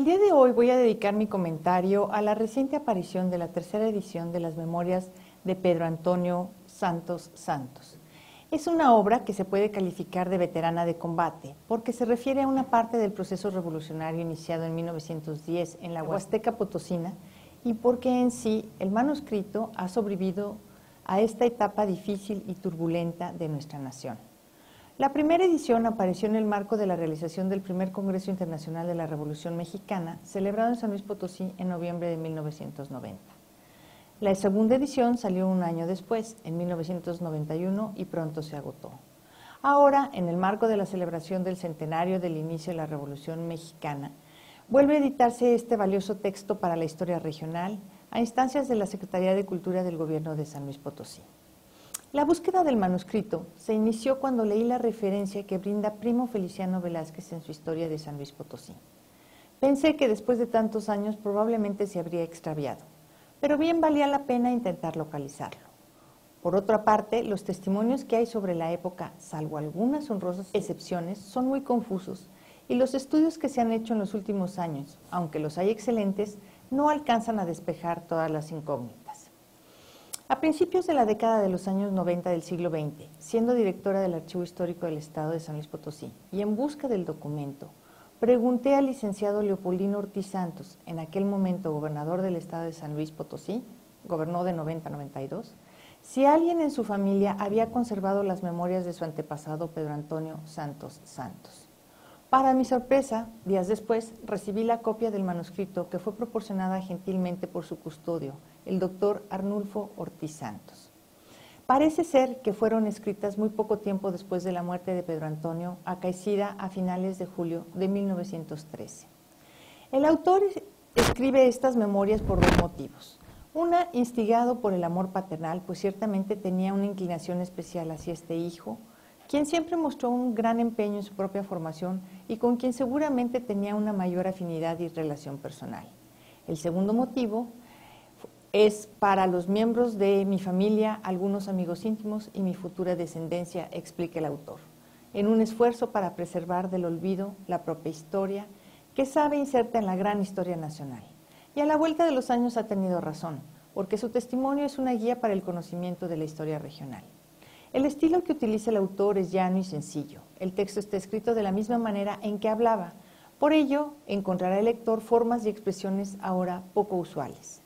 El día de hoy voy a dedicar mi comentario a la reciente aparición de la tercera edición de las Memorias de Pedro Antonio Santos Santos. Es una obra que se puede calificar de veterana de combate porque se refiere a una parte del proceso revolucionario iniciado en 1910 en la Huasteca Potosina y porque en sí el manuscrito ha sobrevivido a esta etapa difícil y turbulenta de nuestra nación. La primera edición apareció en el marco de la realización del primer Congreso Internacional de la Revolución Mexicana, celebrado en San Luis Potosí en noviembre de 1990. La segunda edición salió un año después, en 1991, y pronto se agotó. Ahora, en el marco de la celebración del centenario del inicio de la Revolución Mexicana, vuelve a editarse este valioso texto para la historia regional a instancias de la Secretaría de Cultura del Gobierno de San Luis Potosí. La búsqueda del manuscrito se inició cuando leí la referencia que brinda Primo Feliciano Velázquez en su historia de San Luis Potosí. Pensé que después de tantos años probablemente se habría extraviado, pero bien valía la pena intentar localizarlo. Por otra parte, los testimonios que hay sobre la época, salvo algunas honrosas excepciones, son muy confusos y los estudios que se han hecho en los últimos años, aunque los hay excelentes, no alcanzan a despejar todas las incógnitas. A principios de la década de los años 90 del siglo XX, siendo directora del Archivo Histórico del Estado de San Luis Potosí y en busca del documento, pregunté al licenciado Leopoldino Ortiz Santos, en aquel momento gobernador del Estado de San Luis Potosí, gobernó de 90 a 92, si alguien en su familia había conservado las memorias de su antepasado Pedro Antonio Santos Santos. Para mi sorpresa, días después, recibí la copia del manuscrito que fue proporcionada gentilmente por su custodio, el doctor Arnulfo Ortiz Santos. Parece ser que fueron escritas muy poco tiempo después de la muerte de Pedro Antonio, acaecida a finales de julio de 1913. El autor escribe estas memorias por dos motivos. Una, instigado por el amor paternal, pues ciertamente tenía una inclinación especial hacia este hijo, quien siempre mostró un gran empeño en su propia formación y con quien seguramente tenía una mayor afinidad y relación personal. El segundo motivo es para los miembros de mi familia, algunos amigos íntimos y mi futura descendencia, explica el autor, en un esfuerzo para preservar del olvido la propia historia que sabe inserta en la gran historia nacional. Y a la vuelta de los años ha tenido razón, porque su testimonio es una guía para el conocimiento de la historia regional. El estilo que utiliza el autor es llano y sencillo. El texto está escrito de la misma manera en que hablaba. Por ello, encontrará el lector formas y expresiones ahora poco usuales.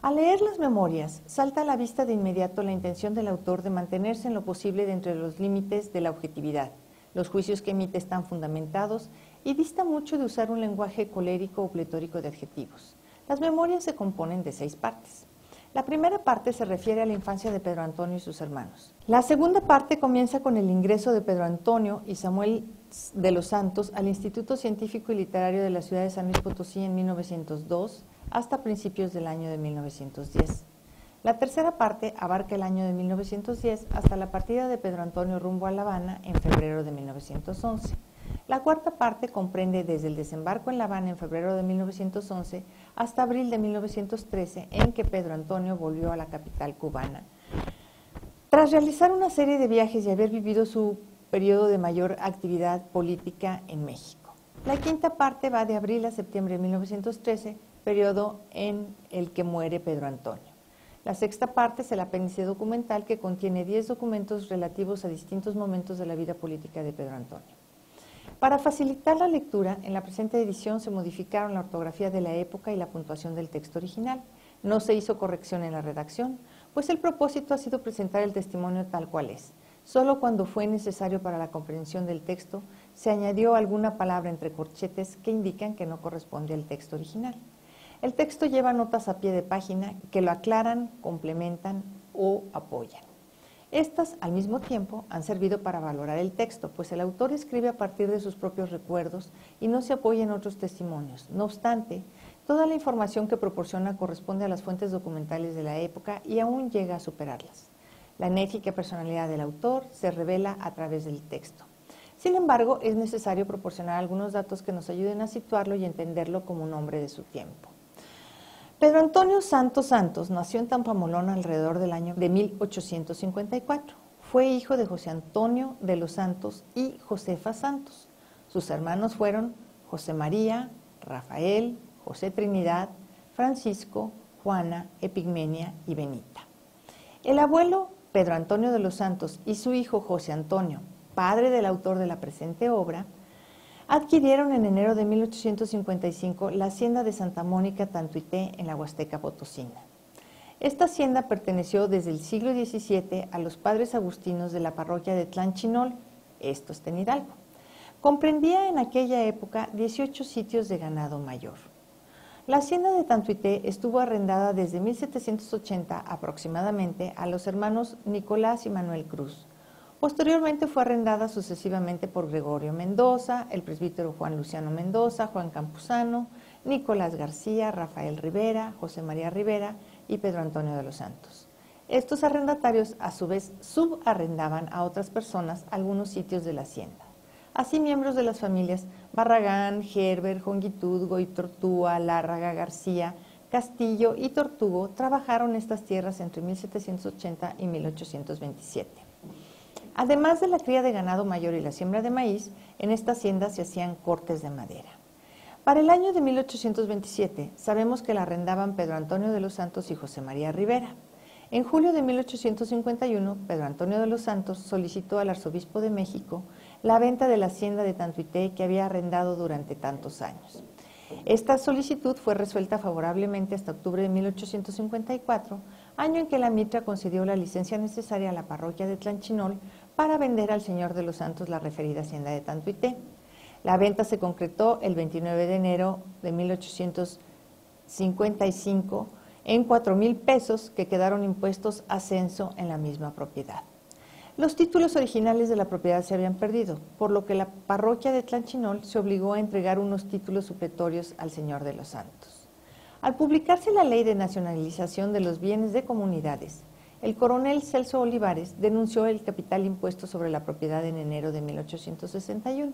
Al leer las memorias, salta a la vista de inmediato la intención del autor de mantenerse en lo posible dentro de los límites de la objetividad. Los juicios que emite están fundamentados y dista mucho de usar un lenguaje colérico o pletórico de adjetivos. Las memorias se componen de 6 partes. La primera parte se refiere a la infancia de Pedro Antonio y sus hermanos. La segunda parte comienza con el ingreso de Pedro Antonio y Samuel de los Santos al Instituto Científico y Literario de la ciudad de San Luis Potosí en 1902 hasta principios del año de 1910. La tercera parte abarca el año de 1910 hasta la partida de Pedro Antonio rumbo a La Habana en febrero de 1911. La cuarta parte comprende desde el desembarco en La Habana en febrero de 1911 hasta abril de 1913, en que Pedro Antonio volvió a la capital cubana. Tras realizar una serie de viajes y haber vivido su periodo de mayor actividad política en México. La quinta parte va de abril a septiembre de 1913, periodo en el que muere Pedro Antonio. La sexta parte es el apéndice documental que contiene 10 documentos relativos a distintos momentos de la vida política de Pedro Antonio. Para facilitar la lectura, en la presente edición se modificaron la ortografía de la época y la puntuación del texto original. No se hizo corrección en la redacción, pues el propósito ha sido presentar el testimonio tal cual es. Solo cuando fue necesario para la comprensión del texto, se añadió alguna palabra entre corchetes que indican que no corresponde al texto original. El texto lleva notas a pie de página que lo aclaran, complementan o apoyan. Estas, al mismo tiempo, han servido para valorar el texto, pues el autor escribe a partir de sus propios recuerdos y no se apoya en otros testimonios. No obstante, toda la información que proporciona corresponde a las fuentes documentales de la época y aún llega a superarlas. La enérgica personalidad del autor se revela a través del texto. Sin embargo, es necesario proporcionar algunos datos que nos ayuden a situarlo y entenderlo como un hombre de su tiempo. Pedro Antonio Santos Santos nació en Tampamolón alrededor del año de 1854. Fue hijo de José Antonio de los Santos y Josefa Santos. Sus hermanos fueron José María, Rafael, José Trinidad, Francisco, Juana, Epigmenia y Benita. El abuelo Pedro Antonio de los Santos y su hijo José Antonio, padre del autor de la presente obra, adquirieron en enero de 1855 la hacienda de Santa Mónica Tantuité en la Huasteca Potosina. Esta hacienda perteneció desde el siglo XVII a los padres agustinos de la parroquia de Tlanchinol, esto está en Hidalgo. Comprendía en aquella época 18 sitios de ganado mayor. La hacienda de Tantuité estuvo arrendada desde 1780 aproximadamente a los hermanos Nicolás y Manuel Cruz. Posteriormente fue arrendada sucesivamente por Gregorio Mendoza, el presbítero Juan Luciano Mendoza, Juan Campuzano, Nicolás García, Rafael Rivera, José María Rivera y Pedro Antonio de los Santos. Estos arrendatarios a su vez subarrendaban a otras personas algunos sitios de la hacienda. Así, miembros de las familias Barragán, Gerber, Jongitud, Goitortúa, Lárraga, García, Castillo y Tortugo trabajaron estas tierras entre 1780 y 1827. Además de la cría de ganado mayor y la siembra de maíz, en esta hacienda se hacían cortes de madera. Para el año de 1827 sabemos que la arrendaban Pedro Antonio de los Santos y José María Rivera. En julio de 1851, Pedro Antonio de los Santos solicitó al arzobispo de México la venta de la hacienda de Tantuité que había arrendado durante tantos años. Esta solicitud fue resuelta favorablemente hasta octubre de 1854, año en que la mitra concedió la licencia necesaria a la parroquia de Tlanchinol para vender al señor de los Santos la referida hacienda de Tantuité. La venta se concretó el 29 de enero de 1855 en 4,000 pesos que quedaron impuestos a censo en la misma propiedad. Los títulos originales de la propiedad se habían perdido, por lo que la parroquia de Tlanchinol se obligó a entregar unos títulos supletorios al señor de los Santos. Al publicarse la ley de nacionalización de los bienes de comunidades, el coronel Celso Olivares denunció el capital impuesto sobre la propiedad en enero de 1861.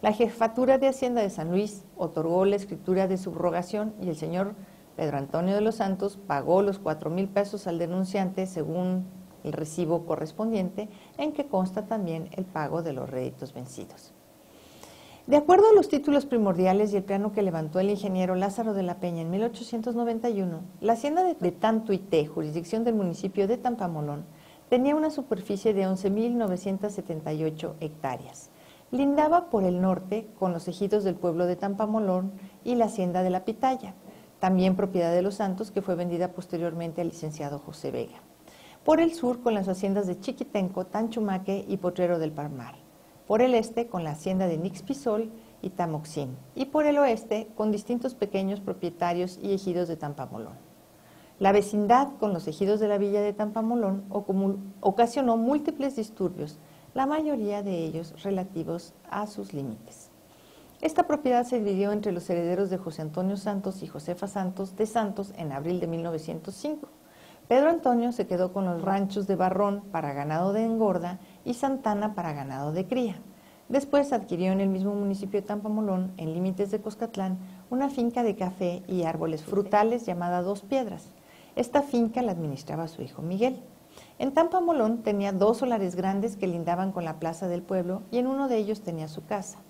La jefatura de Hacienda de San Luis otorgó la escritura de subrogación y el señor Pedro Antonio de los Santos pagó los 4,000 pesos al denunciante según el recibo correspondiente, en que consta también el pago de los réditos vencidos. De acuerdo a los títulos primordiales y el plano que levantó el ingeniero Lázaro de la Peña en 1891, la hacienda de Tantuité, jurisdicción del municipio de Tampamolón, tenía una superficie de 11,978 hectáreas. Lindaba por el norte con los ejidos del pueblo de Tampamolón y la hacienda de la Pitaya, también propiedad de los Santos, que fue vendida posteriormente al licenciado José Vega. Por el sur con las haciendas de Chiquitenco, Tanchumaque y Potrero del Palmar. Por el este con la hacienda de Nixpisol y Tamoxín. Y por el oeste con distintos pequeños propietarios y ejidos de Tampamolón. La vecindad con los ejidos de la villa de Tampamolón ocasionó múltiples disturbios, la mayoría de ellos relativos a sus límites. Esta propiedad se dividió entre los herederos de José Antonio Santos y Josefa Santos de Santos en abril de 1905. Pedro Antonio se quedó con los ranchos de Barrón para ganado de engorda y Santana para ganado de cría. Después adquirió en el mismo municipio de Tampamolón, en límites de Coscatlán, una finca de café y árboles frutales llamada Dos Piedras. Esta finca la administraba su hijo Miguel. En Tampamolón tenía 2 solares grandes que lindaban con la plaza del pueblo y en uno de ellos tenía su casa.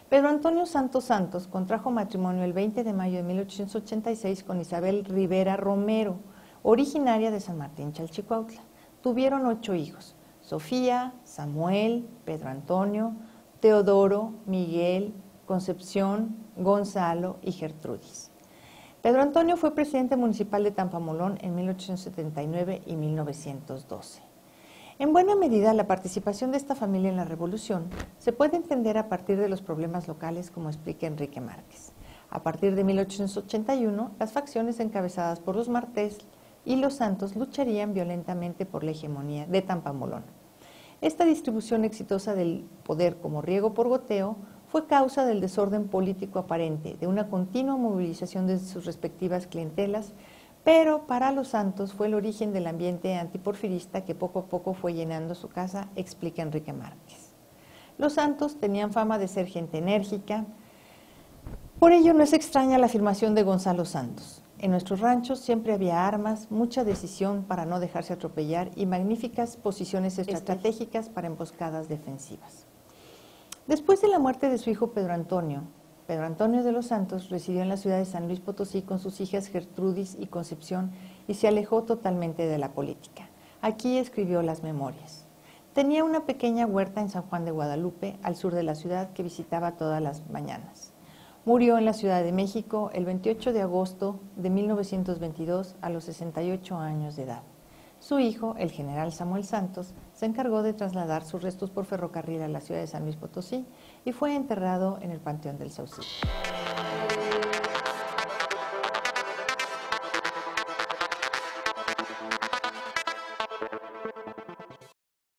Pedro Antonio Santos Santos contrajo matrimonio el 20 de mayo de 1886 con Isabel Rivera Romero, originaria de San Martín Chalchicuautla. Tuvieron 8 hijos: Sofía, Samuel, Pedro Antonio, Teodoro, Miguel, Concepción, Gonzalo y Gertrudis. Pedro Antonio fue presidente municipal de Tampamolón en 1879 y 1912. En buena medida, la participación de esta familia en la Revolución se puede entender a partir de los problemas locales, como explica Enrique Márquez. A partir de 1881, las facciones encabezadas por los Martés y los Santos lucharían violentamente por la hegemonía de Tampamolón. Esta distribución exitosa del poder como riego por goteo fue causa del desorden político aparente, de una continua movilización de sus respectivas clientelas, pero para los Santos fue el origen del ambiente antiporfirista que poco a poco fue llenando su casa, explica Enrique Márquez. Los Santos tenían fama de ser gente enérgica, por ello no es extraña la afirmación de Gonzalo Santos: en nuestros ranchos siempre había armas, mucha decisión para no dejarse atropellar y magníficas posiciones estratégicas para emboscadas defensivas. Después de la muerte de su hijo Pedro Antonio, Pedro Antonio de los Santos residió en la ciudad de San Luis Potosí con sus hijas Gertrudis y Concepción y se alejó totalmente de la política. Aquí escribió las memorias. Tenía una pequeña huerta en San Juan de Guadalupe, al sur de la ciudad, que visitaba todas las mañanas. Murió en la Ciudad de México el 28 de agosto de 1922 a los 68 años de edad. Su hijo, el general Samuel Santos, se encargó de trasladar sus restos por ferrocarril a la ciudad de San Luis Potosí y fue enterrado en el Panteón del Saucillo.